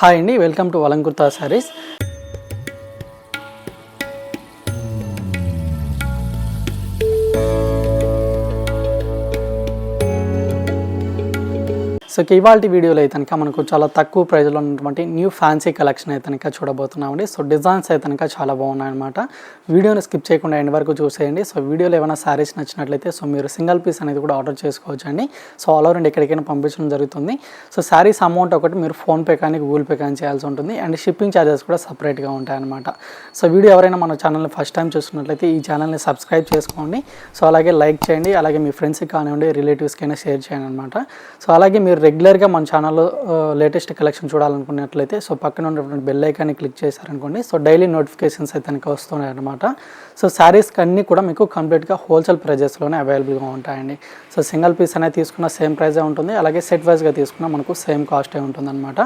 Hi అండి, welcome to Alankrita saris. So ఇవాళ వీడియోలో అయితే కనుక మనకు చాలా తక్కువ ప్రైస్లో ఉన్నటువంటి న్యూ ఫ్యాన్సీ కలెక్షన్ అయితే కనుక చూడబోతున్నామండి. సో డిజైన్స్ అయితే కనుక చాలా బాగున్నాయి అనమాట. వీడియోని స్కిప్ చేయకుండా ఎండ్ వరకు చూసేయండి. సో వీడియోలో ఏమైనా శారీస్ నచ్చినట్లయితే సో మీరు సింగిల్ పీస్ అనేది కూడా ఆర్డర్ చేసుకోవచ్చు అండి. సో ఆల్ ఓవర్ ఇండియా ఎక్కడికైనా పంపించడం జరుగుతుంది. సో శారీస్ అమౌంట్ ఒకటి మీరు ఫోన్పే కానీ గూగుల్ పే కానీ చేయాల్సి ఉంటుంది. అండ్ షిప్పింగ్ ఛార్జెస్ కూడా సపరేట్గా ఉంటాయన్నమాట. సో వీడియో ఎవరైనా మన ఛానల్ని ఫస్ట్ టైం చూస్తున్నట్లయితే ఈ ఛానల్ని సబ్స్క్రైబ్ చేసుకోండి. సో అలాగే లైక్ చేయండి, అలాగే మీ ఫ్రెండ్స్కి కానివ్వండి, రిలేటివ్స్కైనా షేర్ చేయండి అనమాట. సో అలాగే మీరు రెగ్యులర్గా మన ఛానల్లో లేటెస్ట్ కలెక్షన్ చూడాలనుకున్నట్లయితే సో పక్కన ఉన్నటువంటి బెల్ ఐకాన్ని క్లిక్ చేశారనుకోండి. సో డైలీ నోటిఫికేషన్స్ అయితే కనుక వస్తున్నాయి అనమాట. సో శారీస్కి అన్నీ కూడా మీకు కంప్లీట్గా హోల్సేల్ ప్రైజెస్లోనే అవైలబుల్గా ఉంటాయండి. సో సింగిల్ పీస్ అనేది తీసుకున్న సేమ్ ప్రైజే ఉంటుంది, అలాగే సెట్ వైజ్గా తీసుకున్న మనకు సేమ్ కాస్టే ఉంటుంది అనమాట.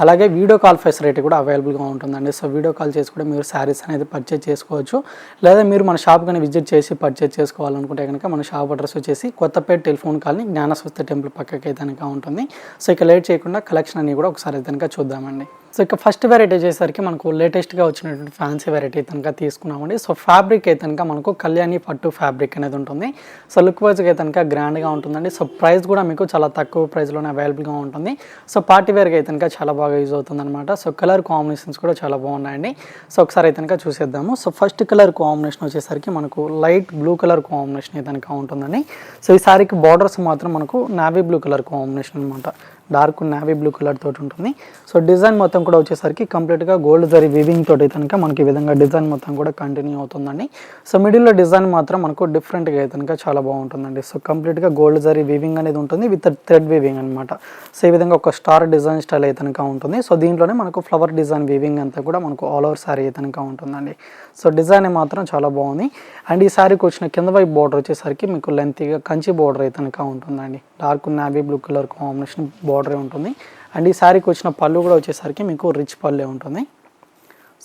అలాగే వీడియో కాల్ ఫెసిలిటీ కూడా అవైలబుల్గా ఉంటుందండి. సో వీడియో కాల్ చేసి కూడా మీరు శారీస్ అనేది పర్చేజ్ చేసుకోవచ్చు. లేదా మీరు మన షాప్ కానీ విజిట్ చేసి పర్చేజ్ చేసుకోవాలనుకుంటే కనుక మన షాప్ అడ్రస్ వచ్చేసి కొత్తపేట టెలిఫోన్ కాలనీ జ్ఞానస్వస్తి టెంపుల్ పక్కకి అయితే కనుక ఉంటుంది. సో ఇక లేట్ చేయకుండా కలెక్షన్ అన్ని కూడా ఒకసారి అయితే కనుక చూద్దామండి. సో ఇక ఫస్ట్ వెరైటీ వచ్చేసరికి మనకు లేటెస్ట్గా వచ్చినటువంటి ఫ్యాన్సీ వెరైటీ కనుక తీసుకున్నామండి. సో ఫ్యాబ్రిక్ అయితే కనుక మనకు కళ్యాణి పట్టు ఫ్యాబ్రిక్ అనేది ఉంటుంది. సో లుక్ వైజ్గా అయితే కనుక గ్రాండ్గా ఉంటుందండి. సో ప్రైస్ కూడా మీకు చాలా తక్కువ ప్రైస్లోనే అవైలబుల్గా ఉంటుంది. సో పార్టీ వేర్గా అయితే కనుక చాలా బాగా యూజ్ అవుతుంది అనమాట. సో కలర్ కాంబినేషన్స్ కూడా చాలా బాగున్నాయండి. సో ఒకసారి అయితే కనుక చూసేద్దాము. సో ఫస్ట్ కలర్ కాంబినేషన్ వచ్చేసరికి మనకు లైట్ బ్లూ కలర్ కాంబినేషన్ అయితే కనుక ఉంటుందండి. సో ఈ సారీకి బార్డర్స్ మాత్రం మనకు నావీ బ్లూ కలర్ కాంబినేషన్ అనమాట. డార్క్ నావీ బ్లూ కలర్ తోటి ఉంటుంది. సో డిజైన్ మొత్తం కూడా వచ్చేసరికి కంప్లీట్గా గోల్డ్ జరీ వీవింగ్ తోటి కనుక మనకి ఈ విధంగా డిజైన్ మొత్తం కూడా కంటిన్యూ అవుతుందండి. సో మిడిల్లో డిజైన్ మాత్రం మనకు డిఫరెంట్గా అయితే కనుక చాలా బాగుంటుందండి. సో కంప్లీట్గా గోల్డ్ జరీ వీవింగ్ అనేది ఉంటుంది విత్ థ్రెడ్ వీవింగ్ అనమాట. సో ఈ విధంగా ఒక స్టార్ డిజైన్ స్టైల్ అయితే కనుక ఉంటుంది. సో దీంట్లోనే మనకు ఫ్లవర్ డిజైన్ వీవింగ్ అంతా కూడా మనకు ఆల్ ఓవర్ శారీ అయితే కనుక ఉంటుందండి. సో డిజైన్ మాత్రం చాలా బాగుంది. అండ్ ఈ శారీకి వచ్చిన కింద వైపు బార్డర్ వచ్చేసరికి మీకు లెంతీగా కంచి బార్డర్ అయితే కనుక ఉంటుందండి. Dark navy blue colour combination బార్డరే ఉంటుంది. అండ్ ఈ శారీకి వచ్చిన పళ్ళు కూడా వచ్చేసరికి మీకు రిచ్ పళ్ళే ఉంటుంది.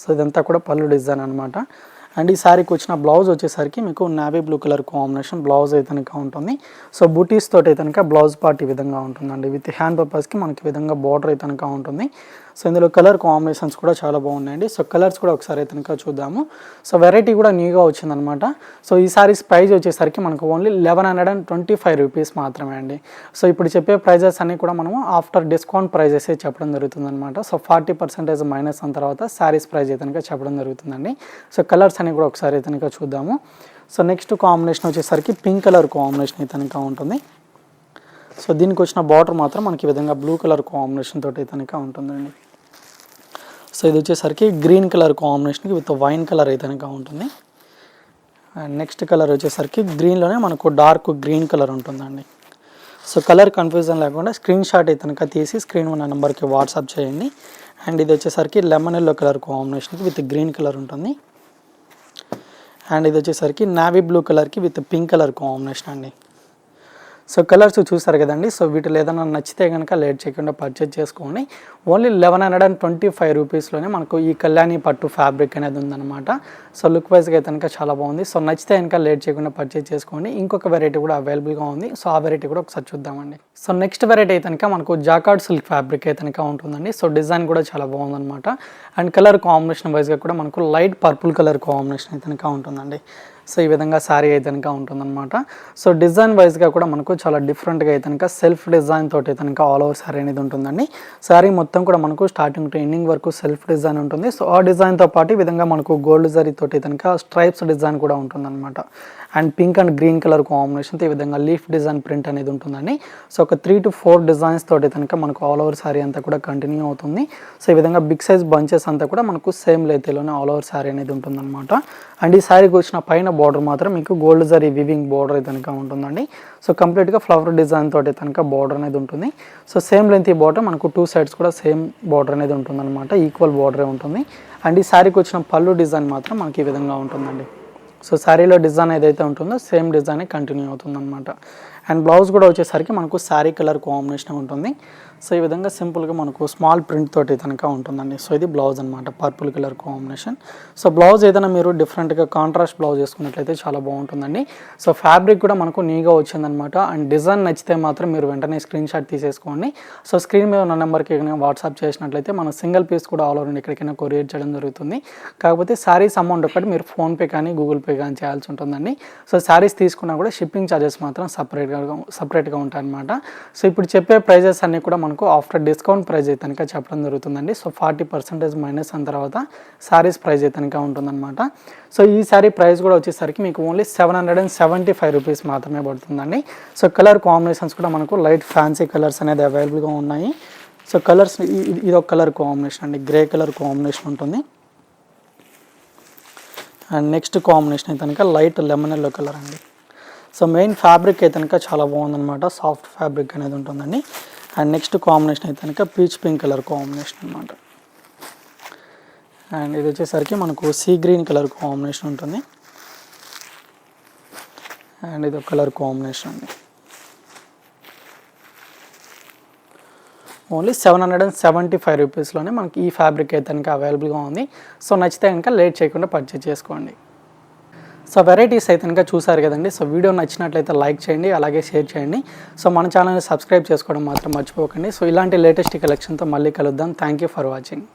సో ఇదంతా కూడా పళ్ళు డిజైన్ అనమాట. అండ్ ఈ శారీకి వచ్చిన బ్లౌజ్ వచ్చేసరికి మీకు navy blue colour combination blouse అయితే కనుక ఉంటుంది. సో బూటీస్ తోటి అయితే కనుక బ్లౌజ్ పార్ట్ ఈ విధంగా ఉంటుందండి. విత్ హ్యాండ్ పర్పస్కి మనకి ఈ విధంగా బార్డర్ అయితే కనుక ఉంటుంది. సో ఇందులో కలర్ కాంబినేషన్స్ కూడా చాలా బాగున్నాయండి. సో కలర్స్ కూడా ఒకసారి అయితే కనుక చూద్దాము. సో వెరైటీ కూడా న్యూగా వచ్చిందనమాట. సో ఈ సారీస్ ప్రైస్ వచ్చేసరికి మనకు ఓన్లీ 1125 రూపీస్ మాత్రమే అండి. సో ఇప్పుడు చెప్పే ప్రైజెస్ అన్నీ కూడా మనము ఆఫ్టర్ డిస్కౌంట్ ప్రైజెస్ చెప్పడం జరుగుతుంది అనమాట. సో 40% మైనస్ అయిన తర్వాత శారీస్ ప్రైస్ అయితే కనుక చెప్పడం జరుగుతుందండి. సో కలర్స్ అన్నీ కూడా ఒకసారి అయితే కనుక చూద్దాము. సో నెక్స్ట్ కాంబినేషన్ వచ్చేసరికి పింక్ కలర్ కాంబినేషన్ అయితే కనుక ఉంటుంది. సో దీనికి వచ్చిన బార్డర్ మాత్రం మనకి ఈ విధంగా బ్లూ కలర్ కాంబినేషన్ తోటి అయితే కనుక ఉంటుందండి. సో ఇది వచ్చేసరికి గ్రీన్ కలర్ కాంబినేషన్కి విత్ వైన్ కలర్ అయితే కనుక ఉంటుంది. అండ్ నెక్స్ట్ కలర్ వచ్చేసరికి గ్రీన్లోనే మనకు డార్క్ గ్రీన్ కలర్ ఉంటుందండి. సో కలర్ కన్ఫ్యూజన్ లేకుండా స్క్రీన్ షాట్ అయితే కనుక తీసి స్క్రీన్ ఉన్న నెంబర్కి వాట్సాప్ చేయండి. అండ్ ఇది వచ్చేసరికి లెమన్ ఎల్లో కలర్ కాంబినేషన్కి విత్ గ్రీన్ కలర్ ఉంటుంది. అండ్ ఇది వచ్చేసరికి నావీ బ్లూ కలర్కి విత్ పింక్ కలర్ కాంబినేషన్ అండి. సో కలర్స్ చూస్తారు కదండి. సో వీటిలో ఏదైనా నచ్చితే కనుక లేట్ చేయకుండా పర్చేజ్ చేసుకోండి. ఓన్లీ 1125 రూపీస్లోనే మనకు ఈ కళ్యాణి పట్టు ఫ్యాబ్రిక్ అనేది ఉందన్నమాట. సో లుక్ వైజ్గా అయితే కనుక చాలా బాగుంది. సో నచ్చితే కనుక లేట్ చేయకుండా పర్చేజ్ చేసుకోండి. ఇంకొక వెరైటీ కూడా అవైలబుల్గా ఉంది. సో ఆ వెరైటీ కూడా ఒకసారి చూద్దామండి. సో నెక్స్ట్ వెరైటీ అయితే కనుక మనకు జాకార్డ్ సిల్క్ ఫ్యాబ్రిక్ అయితే కనుక ఉంటుందండి. సో డిజైన్ కూడా చాలా బాగుందన్నమాట. అండ్ కలర్ కాంబినేషన్ వైజ్గా కూడా మనకు లైట్ పర్పుల్ కలర్ కాంబినేషన్ అయితే కనుక ఉంటుందండి. సో ఈ విధంగా శారీ అయితే కనుక ఉంటుందన్నమాట. సో డిజైన్ వైజ్గా కూడా మనకు చాలా డిఫరెంట్గా అయితే కనుక సెల్ఫ్ డిజైన్ తోటి అయితే కనుక ఆల్ ఓవర్ శారీ అనేది ఉంటుందండి. శారీ మొత్తం కూడా మనకు స్టార్టింగ్ టు ఎండింగ్ వరకు సెల్ఫ్ డిజైన్ ఉంటుంది. సో ఆ డిజైన్తో పాటు ఈ విధంగా మనకు గోల్డ్ జరీ తోటి కనుక స్ట్రైప్స్ డిజైన్ కూడా ఉంటుందన్నమాట. And pink and green colour కాంబినేషన్తో ఈ విధంగా లీఫ్ డిజైన్ ప్రింట్ అనేది ఉంటుందండి. సో ఒక 3 to 4 డిజైన్స్ తోటి కనుక మనకు ఆల్ ఓవర్ శారీ అంతా కూడా కంటిన్యూ అవుతుంది. సో ఈ విధంగా బిగ్ సైజ్ బంచెస్ అంతా కూడా మనకు సేమ్ లెంత్లోనే ఆల్ ఓవర్ శారీ అనేది ఉంటుందన్నమాట. అండ్ ఈ శారీకి వచ్చిన పైన బార్డర్ మాత్రం మీకు గోల్డ్ జరీ వివింగ్ బార్డర్ అయితే కనుక ఉంటుందండి. సో కంప్లీట్గా ఫ్లవర్ డిజైన్ తోటి కనుక బార్డర్ అనేది ఉంటుంది. సో సేమ్ లెంత్ ఈ బార్డర్ మనకు 2 సైడ్స్ కూడా సేమ్ బార్డర్ అనేది ఉంటుందన్నమాట. ఈక్వల్ బార్డరే ఉంటుంది. అండ్ ఈ శారీకి వచ్చిన పళ్ళు డిజైన్ మాత్రం మనకి ఈ విధంగా ఉంటుందండి. సో శారీలో డిజైన్ ఏదైతే ఉంటుందో సేమ్ డిజైనే కంటిన్యూ అవుతుందన్నమాట. అండ్ బ్లౌజ్ కూడా వచ్చేసరికి మనకు శారీ కలర్ కాంబినేషన్ ఉంటుంది. సో ఈ విధంగా సింపుల్గా మనకు స్మాల్ ప్రింట్ తోటి కనుక ఉంటుందండి. సో ఇది బ్లౌజ్ అనమాట, purple colour combination. So blouse ఏదైనా మీరు డిఫరెంట్గా కాంట్రాస్ట్ బ్లౌజ్ వేసుకున్నట్లయితే చాలా బాగుంటుందండి. సో ఫ్యాబ్రిక్ కూడా మనకు నీగా వచ్చిందనమాట. అండ్ డిజైన్ నచ్చితే మాత్రం మీరు వెంటనే స్క్రీన్ షాట్ తీసేసుకోండి. సో స్క్రీన్ మీద ఉన్న నెంబర్కి వాట్సాప్ చేసినట్లయితే మనం సింగిల్ పీస్ కూడా ఆల్ ఓవర్ ఎక్కడికైనా కొరియర్ చేయడం జరుగుతుంది. కాకపోతే శారీస్ అమౌంట్ ఒకటి మీరు ఫోన్పే కానీ గూగుల్ పే కానీ చేయాల్సి ఉంటుందండి. సో శారీస్ తీసుకున్నా కూడా షిప్పింగ్ ఛార్జెస్ మాత్రం సపరేట్గా ఉంటాయన్నమాట. సో ఇప్పుడు చెప్పే ప్రైజెస్ అన్నీ కూడా మనకు ఆఫ్టర్ డిస్కౌంట్ ప్రైస్ అయితే కనుక చెప్పడం జరుగుతుందండి. సో 40% మైనస్ అయిన తర్వాత శారీస్ ప్రైస్ అయితే కనుక ఉంటుందన్నమాట. సో ఈ శారీ ప్రైస్ కూడా వచ్చేసరికి మీకు ఓన్లీ 775 రూపీస్ మాత్రమే పడుతుందండి. సో కలర్ కాంబినేషన్స్ కూడా మనకు లైట్ ఫ్యాన్సీ కలర్స్ అనేది అవైలబుల్గా ఉన్నాయి. సో కలర్స్ ఇది ఒక కలర్ కాంబినేషన్ అండి, గ్రే కలర్ కాంబినేషన్ ఉంటుంది. అండ్ నెక్స్ట్ కాంబినేషన్ అయితే కనుక లైట్ లెమన్ ఎల్లో కలర్ అండి. సో మెయిన్ ఫ్యాబ్రిక్ అయితే కనుక చాలా బాగుందన్నమాట, సాఫ్ట్ ఫ్యాబ్రిక్ అనేది ఉంటుందండి. అండ్ నెక్స్ట్ కాంబినేషన్ అయితే కనుక పీచ్ పింక్ కలర్ కాంబినేషన్ అనమాట. అండ్ ఇది వచ్చేసరికి మనకు సీ గ్రీన్ కలర్ కాంబినేషన్ ఉంటుంది. అండ్ ఇది ఒక కలర్ కాంబినేషన్ అండి. ఓన్లీ 775 రూపీస్లోనే మనకి ఈ ఫ్యాబ్రిక్ అయితే కనుక అవైలబుల్గా ఉంది. సో నచ్చితే కనుక లేట్ చేయకుండా పర్చేజ్ చేసుకోండి. సో వెరైటీస్ అయితే కనుక చూసారు కదండి. సో వీడియో నచ్చినట్లయితే లైక్ చేయండి, అలాగే షేర్ చేయండి. సో మన ఛానల్ని సబ్స్క్రైబ్ చేసుకోవడం మాత్రం మర్చిపోకండి. సో ఇలాంటి లేటెస్ట్ కలెక్షన్తో మళ్ళీ కలుద్దాం. Thank you for watching.